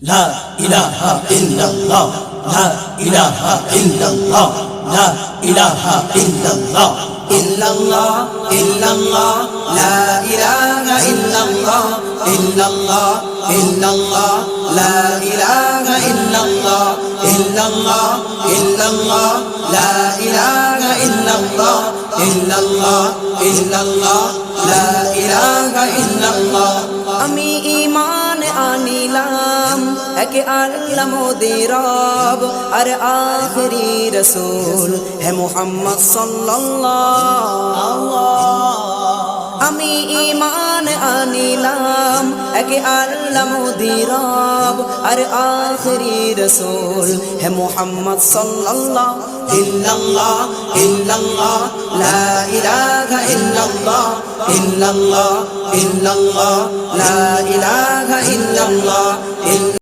লা ইলাহা ইল্লাল্লাহ, লা ইলাহা ইল্লাল্লাহ, লা ইলাহা ইল্লাল্লাহ, ইল্লাল্লাহ ইল্লাল্লাহ, লা ইলাহা ইল্লাল্লাহ, ইল্লাল্লাহ ইল্লাল্লাহ, লা ইলাহা ইল্লাল্লাহ, ইল্লাল্লাহ ইল্লাল্লাহ, লা ইলাহা ইল্লাল্লাহ, ইল্লাল্লাহ ইল্লাল্লাহ, লা ইলাহা ইল্লাল্লাহ। আমি ঈমান আনিলাম এক আল্লাহ মোদের রব আর আখরি রাসূল হে মুহাম্মদ সাল্লাল্লাহু। আমি ঈমান আনিলাম এক আল্লাহ মোদের রব আর আখরি রাসূল হে মুহাম্মদ সাল্লাল্লাহু। ইল্লাল্লাহ ইল্লাল্লাহ, লা ইলাহা ইল্লাল্লাহ, ইল্লাল্লাহ ইল্লাল্লাহ, লা ইলাহা ইল্লাল্লাহ।